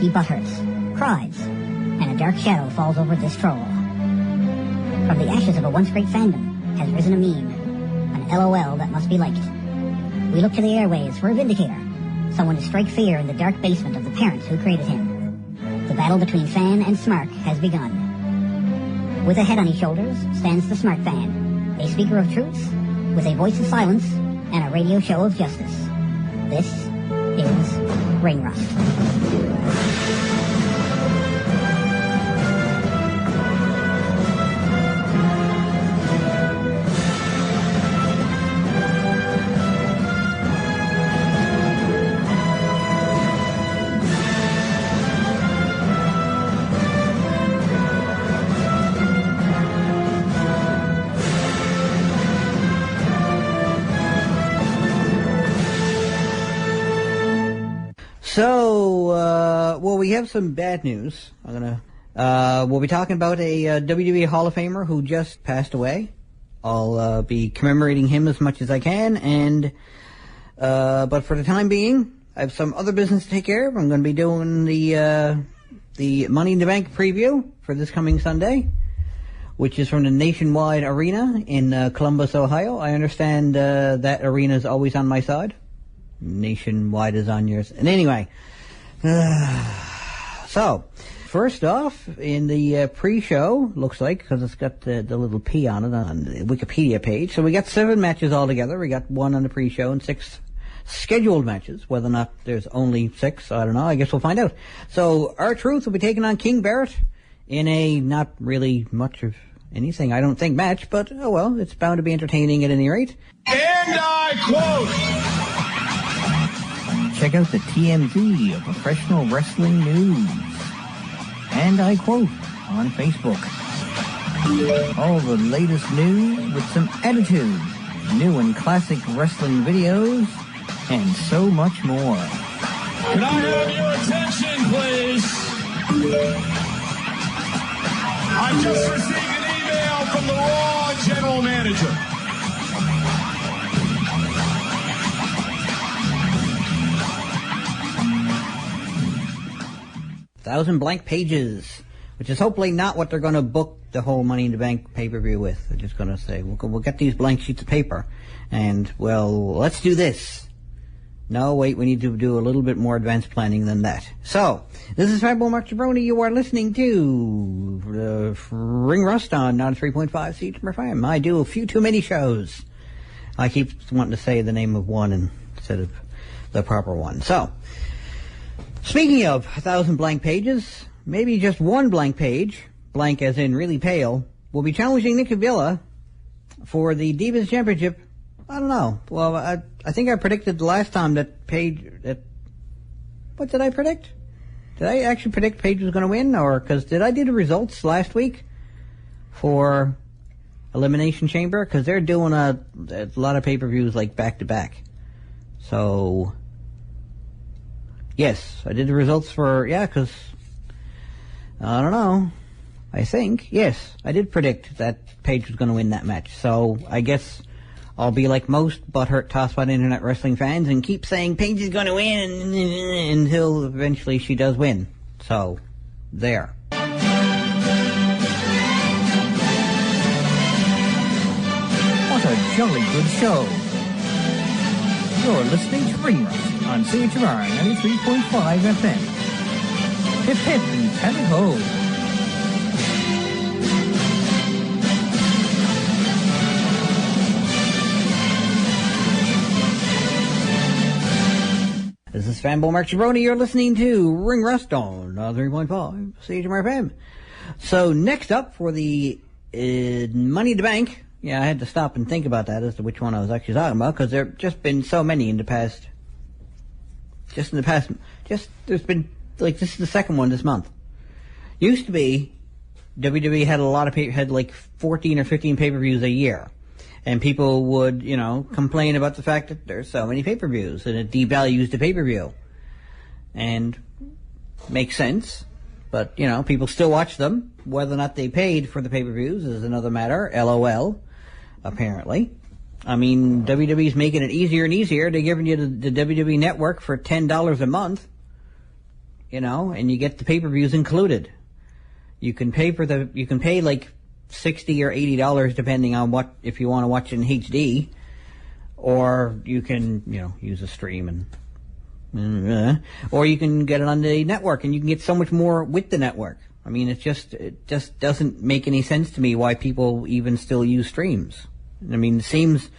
he butthurts, cries, and a dark shadow falls over this troll. From the ashes of a once great fandom has risen a meme, an LOL that must be liked. We look to the airwaves for a vindicator, someone to strike fear in the dark basement of the parents who created him. The battle between fan and smart has begun. With a head on his shoulders stands the smart fan, a speaker of truth, with a voice of silence, and a radio show of justice. This is Ring Rust. So, well, we have some bad news. We'll be talking about a WWE Hall of Famer who just passed away. I'll be commemorating him as much as I can, and but for the time being, I have some other business to take care of. I'm going to be doing the Money in the Bank preview for this coming Sunday, which is from the Nationwide Arena in Columbus, Ohio. I understand that arena is always on my side. Nationwide is on yours. And anyway, so first off, in the pre-show, looks like, because it's got the little P on it on the Wikipedia page, so we got 7 matches altogether. We got 1 on the pre-show and 6 scheduled matches. Whether or not there's only 6, I don't know. I guess we'll find out. So R-Truth will be taking on King Barrett in a not really much of anything, I don't think, match, but oh well, it's bound to be entertaining at any rate. And I quote, check out the TMZ of professional wrestling news. And I quote, on Facebook. All the latest news with some attitude, new and classic wrestling videos, and so much more. Can I have your attention, please? I just received an email from the Raw general manager. 1,000 blank pages, which is hopefully not what they're going to book the whole Money in the Bank pay-per-view with. They're just going to say, we'll get these blank sheets of paper, and, well, let's do this. No, wait, we need to do a little bit more advanced planning than that. So, this is Fabio Mark Jabroni. You are listening to Ring Rust on 93.5 CHMR-FM. I do a few too many shows. I keep wanting to say the name of one instead of the proper one. So, speaking of 1,000 blank pages, maybe just 1 blank page, blank as in really pale, will be challenging Nick Avila for the Divas Championship. I don't know. Well, I think I predicted the last time that Paige... what did I predict? Did I actually predict Paige was going to win? Or, because did I do the results last week for Elimination Chamber? Because they're doing a lot of pay-per-views like back-to-back. So... yes, I did the results for, because, I don't know, I think, yes, I did predict that Paige was going to win that match. So, I guess I'll be like most butthurt toss-spot internet wrestling fans and keep saying Paige is going to win until eventually she does win. So, there. What a jolly good show. You're listening to Ring Rust on CHMR 93.5 FM. Hip hip and tally ho. This is Fanboy Mark Jabroni. You're listening to Ring Rust on 3.5 CHMR-FM. So next up for the Money in the Bank. Yeah, I had to stop and think about that as to which one I was actually talking about, because there have just been so many in the past. There's been, like, this is the second one this month. Used to be, WWE had had like 14 or 15 pay-per-views a year. And people would, complain about the fact that there's so many pay-per-views and it devalues the pay-per-view. And makes sense. But, people still watch them. Whether or not they paid for the pay-per-views is another matter. LOL, apparently. I mean, WWE's making it easier and easier. They're giving you the WWE Network for $10 a month. and you get the pay-per-views included. You can pay like $60 or $80 depending on if you want to watch it in HD, or you can, use a stream or you can get it on the network, and you can get so much more with the network. I mean, it just doesn't make any sense to me why people even still use streams. I mean, it seems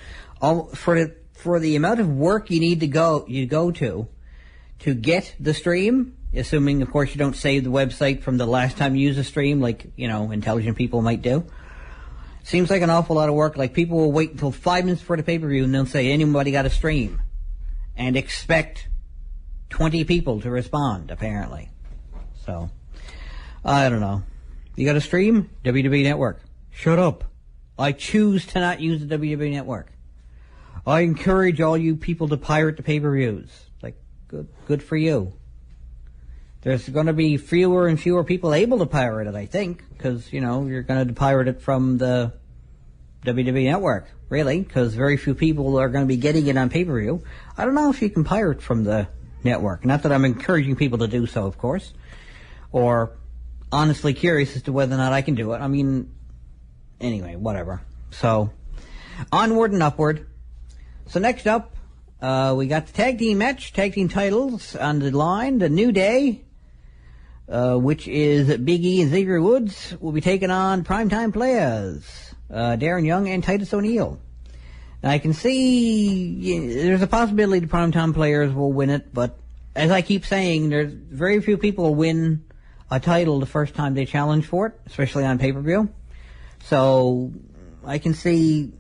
for the amount of work you need to go to get the stream, assuming, of course, you don't save the website from the last time you used a stream, like, intelligent people might do. Seems like an awful lot of work. Like, people will wait until 5 minutes before the pay-per-view and they'll say, anybody got a stream? And expect 20 people to respond, apparently. So, I don't know. You got a stream? WWE Network. Shut up. I choose to not use the WWE Network. I encourage all you people to pirate the pay-per-views. Like, good for you. There's going to be fewer and fewer people able to pirate it, I think, because, you're going to pirate it from the WWE Network, really, because very few people are going to be getting it on pay-per-view. I don't know if you can pirate from the network. Not that I'm encouraging people to do so, of course, or honestly curious as to whether or not I can do it. I mean, anyway, whatever. So, onward and upward. So next up, we got the tag team match, tag team titles on the line. The New Day, which is Big E and Xavier Woods, will be taking on Primetime Players, Darren Young and Titus O'Neil. Now I can see there's a possibility the Primetime Players will win it, but as I keep saying, there's very few people win a title the first time they challenge for it, especially on pay-per-view. So I can see,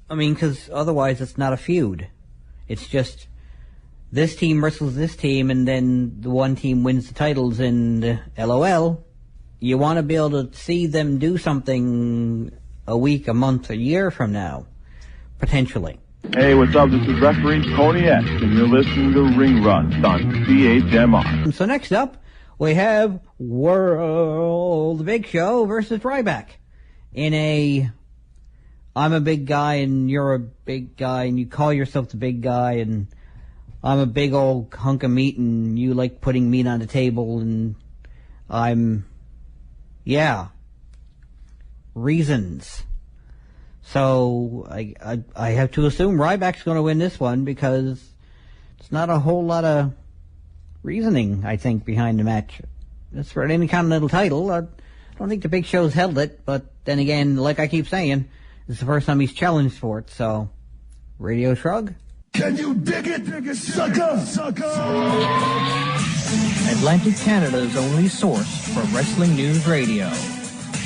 because otherwise it's not a feud. It's just this team wrestles this team, and then the one team wins the titles, and LOL. You want to be able to see them do something a week, a month, a year from now, potentially. Hey, what's up? This is referee Tony S, and you're listening to Ring Rust on CHMR. So next up, we have World Big Show versus Ryback in a I'm a big guy and you're a big guy and you call yourself the big guy and I'm a big old hunk of meat and you like putting meat on the table and reasons. So I have to assume Ryback's going to win this one because it's not a whole lot of reasoning, I think, behind the match. It's for an Intercontinental title. I don't think the Big Show's held it, but then again, like I keep saying, it's the first time he's challenged for it, so radio shrug. Can you dig it, sucker? Atlantic Canada's only source for wrestling news radio.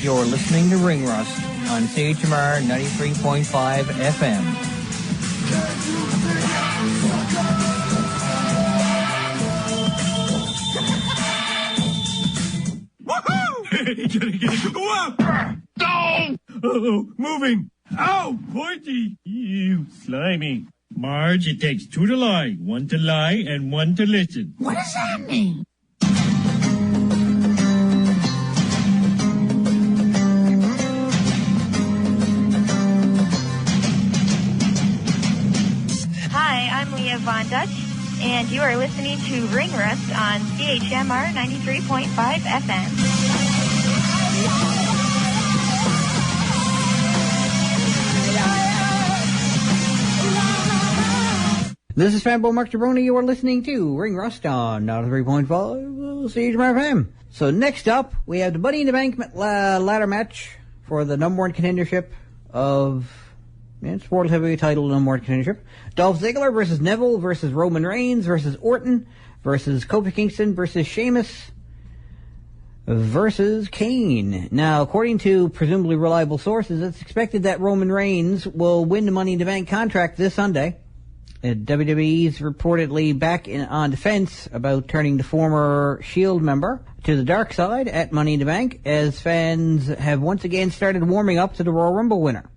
You're listening to Ring Rust on CHMR 93.5 FM. Woohoo! Go up! No! Oh, moving! Ow! Pointy! You slimy. Marge, it takes two to lie. One to lie and one to listen. What does that mean? Hi, I'm Leah Von Dutch, and you are listening to Ring Rust on CHMR 93.5 FM. This is Fanboy Mark Jabroni. You are listening to Ring Rust on 3.5 CHMR-FM. So next up, we have the Money in the Bank ladder match for the number one contendership of it's World Heavyweight title number one contendership. Dolph Ziggler versus Neville versus Roman Reigns versus Orton versus Kofi Kingston versus Sheamus versus Kane. Now, according to presumably reliable sources, it's expected that Roman Reigns will win the Money in the Bank contract this Sunday. WWE's reportedly back on defense about turning the former Shield member to the dark side at Money in the Bank, as fans have once again started warming up to the Royal Rumble winner.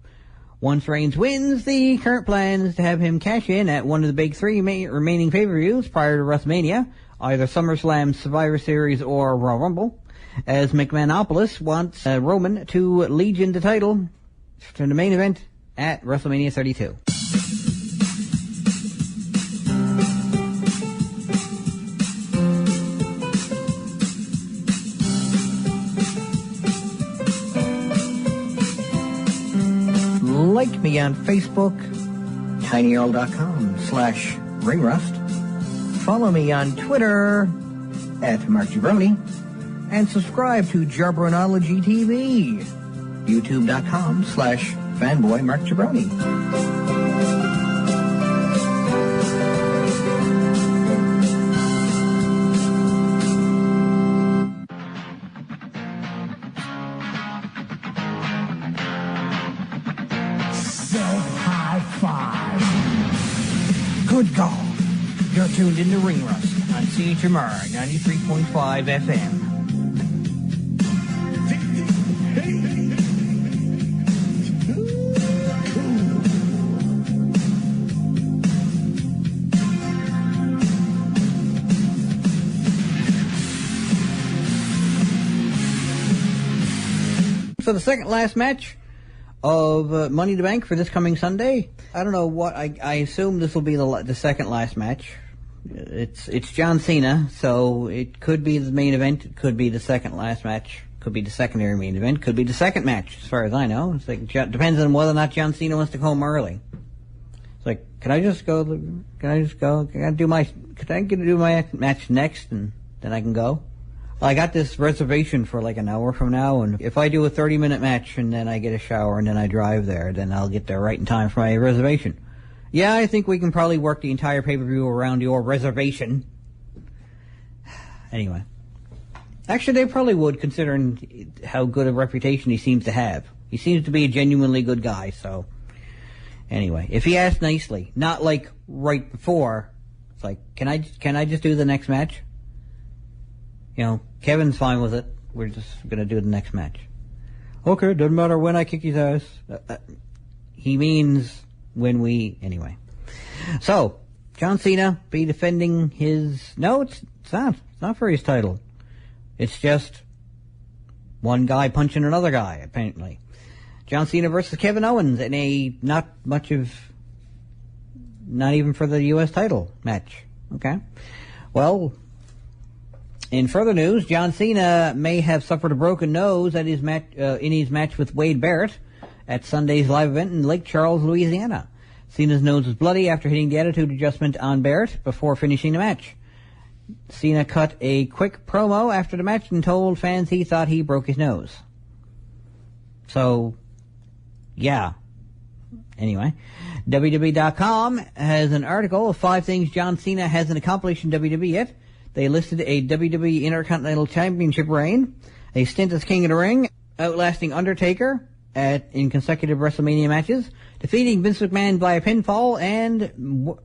Once Reigns wins, the current plan is to have him cash in at one of the big three remaining pay-per-views prior to WrestleMania, either SummerSlam, Survivor Series, or Royal Rumble, as McMahonopoulos wants Roman to legion the title to the main event at WrestleMania 32. Like me on Facebook, tinyurl.com/ringrust. Follow me on Twitter @MarkJabroni. And subscribe to Jabronology TV, youtube.com/fanboymarkjabroni. Good God. You're tuned into Ring Rust on CHMR 93.5 FM. So the second last match of Money in the Bank for this coming Sunday. I don't know what, I assume this will be the second last match. It's John Cena, so it could be the main event, it could be the second last match, could be the secondary main event, could be the second match, as far as I know. It's like, depends on whether or not John Cena wants to go home early. It's like, can I do my match next and then I can go? Well, I got this reservation for like an hour from now, and if I do a 30-minute match and then I get a shower and then I drive there, then I'll get there right in time for my reservation. Yeah, I think we can probably work the entire pay-per-view around your reservation. Anyway. Actually, they probably would, considering how good a reputation he seems to have. He seems to be a genuinely good guy, so... Anyway, if he asked nicely, not like right before, it's like, can I just do the next match? You know, Kevin's fine with it. We're just going to do the next match. Okay, doesn't matter when I kick his ass. He means when we... Anyway. So, John Cena be defending his... No, it's not. It's not for his title. It's just one guy punching another guy, apparently. John Cena versus Kevin Owens in a not even for the U.S. title match. Okay. Well... In further news, John Cena may have suffered a broken nose at his match in his match with Wade Barrett at Sunday's live event in Lake Charles, Louisiana. Cena's nose was bloody after hitting the attitude adjustment on Barrett before finishing the match. Cena cut a quick promo after the match and told fans he thought he broke his nose. So, yeah. Anyway, WWE.com has an article of 5 things John Cena hasn't accomplished in WWE yet. They listed a WWE Intercontinental Championship reign, a stint as King of the Ring, outlasting Undertaker in consecutive WrestleMania matches, defeating Vince McMahon by a pinfall, and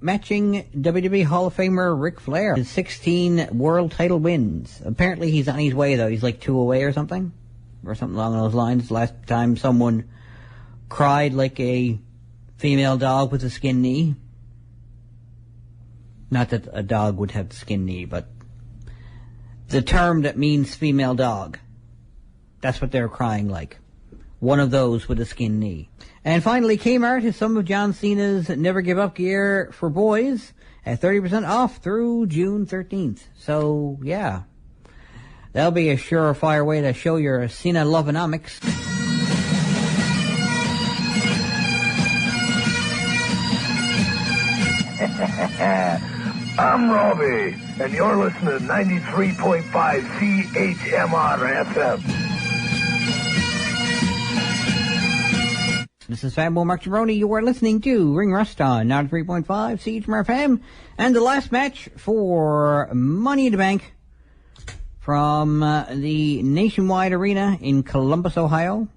matching WWE Hall of Famer Ric Flair. His 16 world title wins. Apparently he's on his way, though. He's like 2 away or something along those lines. Last time someone cried like a female dog with a skin knee. Not that a dog would have the skin knee, but the term that means female dog. That's what they're crying like. One of those with a skin knee. And finally, Kmart has some of John Cena's Never Give Up gear for boys at 30% off through June 13th. So, yeah. That'll be a surefire way to show your Cena loveonomics. I'm Robbie, and you're listening to 93.5 CHMR-FM. This is Fanboy Mark Jabroni. You are listening to Ring Rust on 93.5 CHMR-FM. And the last match for Money in the Bank from the Nationwide Arena in Columbus, Ohio,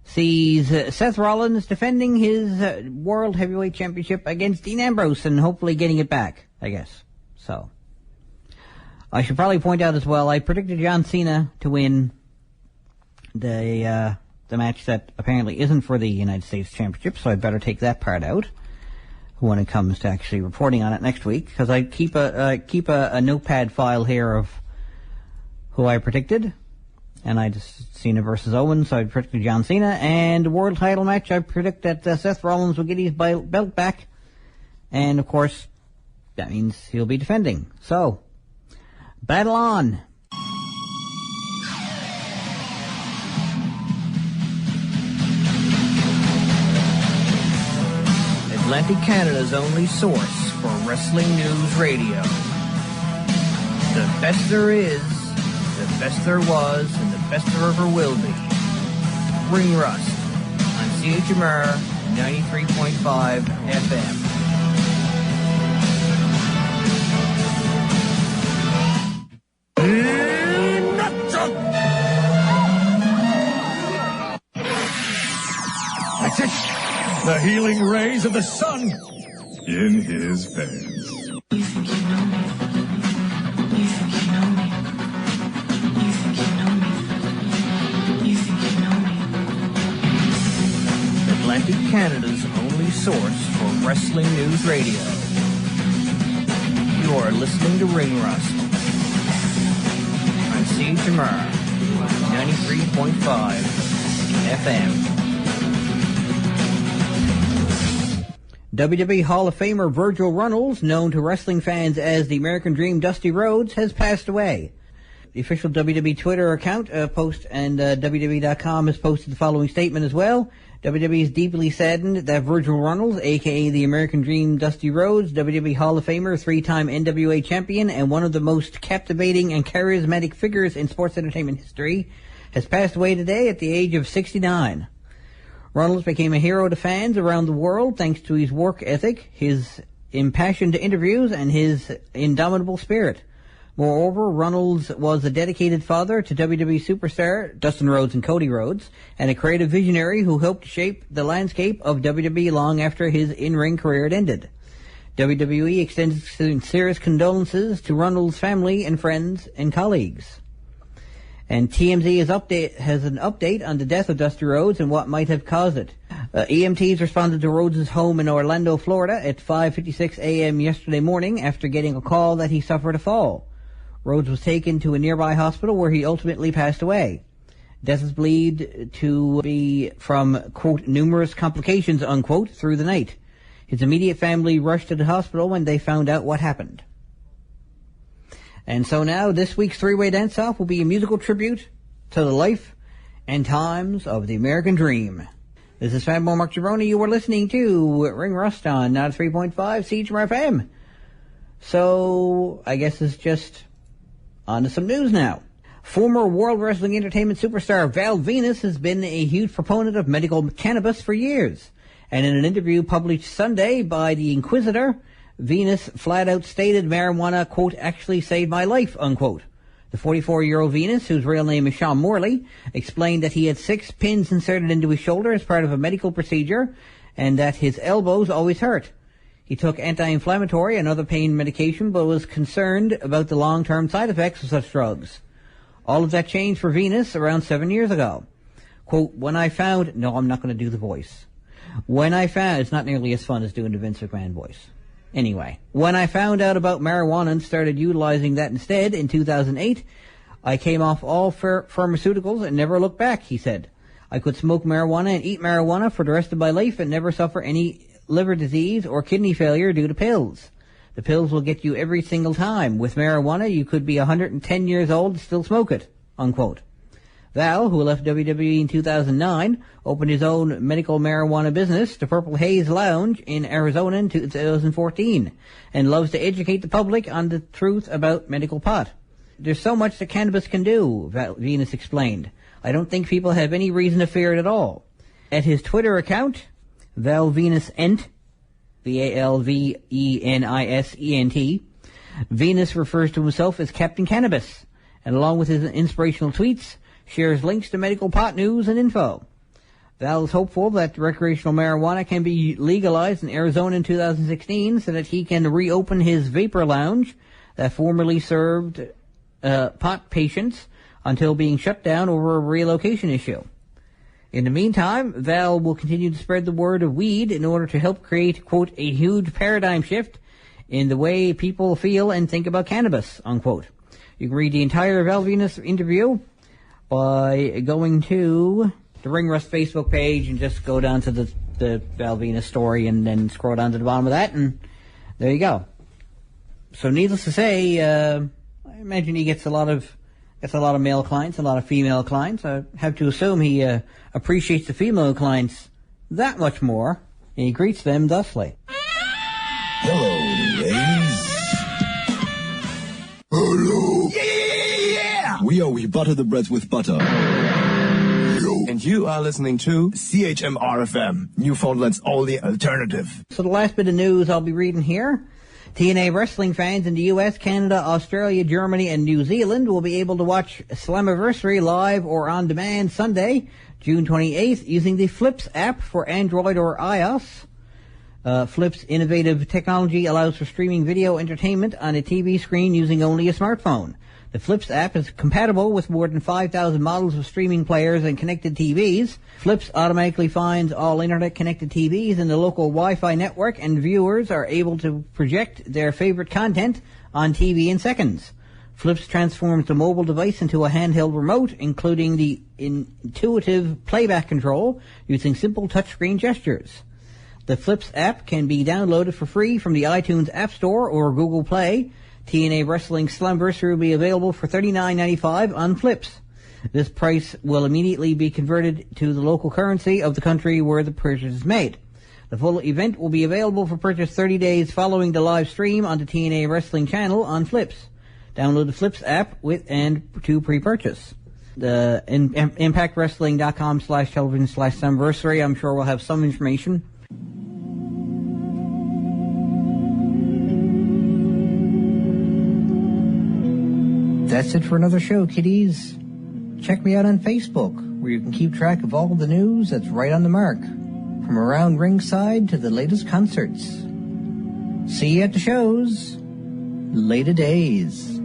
sees Seth Rollins defending his World Heavyweight Championship against Dean Ambrose and hopefully getting it back, I guess. So, I should probably point out as well, I predicted John Cena to win the match that apparently isn't for the United States Championship, so I'd better take that part out when it comes to actually reporting on it next week, because I keep a notepad file here of who I predicted. And I just Cena versus Owens, so I predicted John Cena. And the world title match, I predict that Seth Rollins will get his belt back. And, of course, that means he'll be defending. So, battle on. Atlantic Canada's only source for wrestling news radio. The best there is, the best there was, and the best there ever will be. Ring Rust on CHMR 93.5 FM. That's it. The healing rays of the sun in his veins. You think you know me? You think you know me? You think you know me? You think you know me? Atlantic Canada's only source for wrestling news radio. You are listening to Ring Rust on CHMR 93.5 FM. WWE Hall of Famer Virgil Runnels, known to wrestling fans as the American Dream Dusty Rhodes, has passed away. The official WWE Twitter account post and WWE.com has posted the following statement as well. WWE is deeply saddened that Virgil Runnels, a.k.a. the American Dream Dusty Rhodes, WWE Hall of Famer, three-time NWA champion, and one of the most captivating and charismatic figures in sports entertainment history, has passed away today at the age of 69. Runnels became a hero to fans around the world thanks to his work ethic, his impassioned interviews, and his indomitable spirit. Moreover, Runnels was a dedicated father to WWE superstar Dustin Rhodes and Cody Rhodes, and a creative visionary who helped shape the landscape of WWE long after his in-ring career had ended. WWE extends sincerest condolences to Runnels' family and friends and colleagues. And TMZ has an update on the death of Dusty Rhodes and what might have caused it. EMTs responded to Rhodes' home in Orlando, Florida at 5:56 a.m. yesterday morning after getting a call that he suffered a fall. Rhodes was taken to a nearby hospital where he ultimately passed away. Death is believed to be from, quote, numerous complications, unquote, through the night. His immediate family rushed to the hospital when they found out what happened. And so now, this week's three-way dance-off will be a musical tribute to the life and times of the American Dream. This is Fatboy Mark Gibroni. You are listening to Ring Rust on 93.5 CHMR-FM. So, I guess it's just on to some news now. Former World Wrestling Entertainment superstar Val Venus has been a huge proponent of medical cannabis for years. And in an interview published Sunday by The Inquisitor, Venus flat out stated marijuana, quote, actually saved my life, unquote. The 44-year-old Venus, whose real name is Sean Morley, explained that he had 6 pins inserted into his shoulder as part of a medical procedure and that his elbows always hurt. He took anti-inflammatory and other pain medication but was concerned about the long-term side effects of such drugs. All of that changed for Venus around 7 years ago. Quote, when I found... No, I'm not going to do the voice. When I found... It's not nearly as fun as doing the Vince McMahon voice. Anyway, when I found out about marijuana and started utilizing that instead in 2008, I came off all pharmaceuticals and never looked back, he said. I could smoke marijuana and eat marijuana for the rest of my life and never suffer any liver disease or kidney failure due to pills. The pills will get you every single time. With marijuana, you could be 110 years old and still smoke it, unquote. Val, who left WWE in 2009, opened his own medical marijuana business, the Purple Haze Lounge, in Arizona in 2014, and loves to educate the public on the truth about medical pot. There's so much that cannabis can do, Venus explained. I don't think people have any reason to fear it at all. At his Twitter account, Val Venus Ent, VALVENISENT, Venus refers to himself as Captain Cannabis, and along with his inspirational tweets, shares links to medical pot news and info. Val is hopeful that recreational marijuana can be legalized in Arizona in 2016 so that he can reopen his vapor lounge that formerly served pot patients until being shut down over a relocation issue. In the meantime, Val will continue to spread the word of weed in order to help create, quote, a huge paradigm shift in the way people feel and think about cannabis, unquote. You can read the entire Val Venus interview by going to the Ring Rust Facebook page and just go down to the Val Venus story and then scroll down to the bottom of that, and there you go. So needless to say, I imagine he gets a lot of male clients, a lot of female clients. I have to assume he appreciates the female clients that much more, and he greets them thusly. Yo, we butter the breads with butter. Yo. And you are listening to CHMR-FM, Newfoundland's only alternative. So the last bit of news I'll be reading here. TNA wrestling fans in the US, Canada, Australia, Germany, and New Zealand will be able to watch Slammiversary live or on demand Sunday, June 28th, using the Flips app for Android or iOS. Flips' innovative technology allows for streaming video entertainment on a TV screen using only a smartphone. The Flips app is compatible with more than 5,000 models of streaming players and connected TVs. Flips automatically finds all internet-connected TVs in the local Wi-Fi network, and viewers are able to project their favorite content on TV in seconds. Flips transforms the mobile device into a handheld remote, including the intuitive playback control, using simple touchscreen gestures. The Flips app can be downloaded for free from the iTunes App Store or Google Play. TNA Wrestling Slammiversary will be available for $39.95 on Flips. This price will immediately be converted to the local currency of the country where the purchase is made. The full event will be available for purchase 30 days following the live stream on the TNA Wrestling channel on Flips. Download the Flips app to pre-purchase. The ImpactWrestling.com/television/Slammiversary. I'm sure we'll have some information. That's it for another show, kiddies. Check me out on Facebook, where you can keep track of all the news that's right on the mark, from around ringside to the latest concerts. See you at the shows. Later days.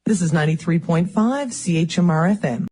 This is 93.5 CHMR-FM.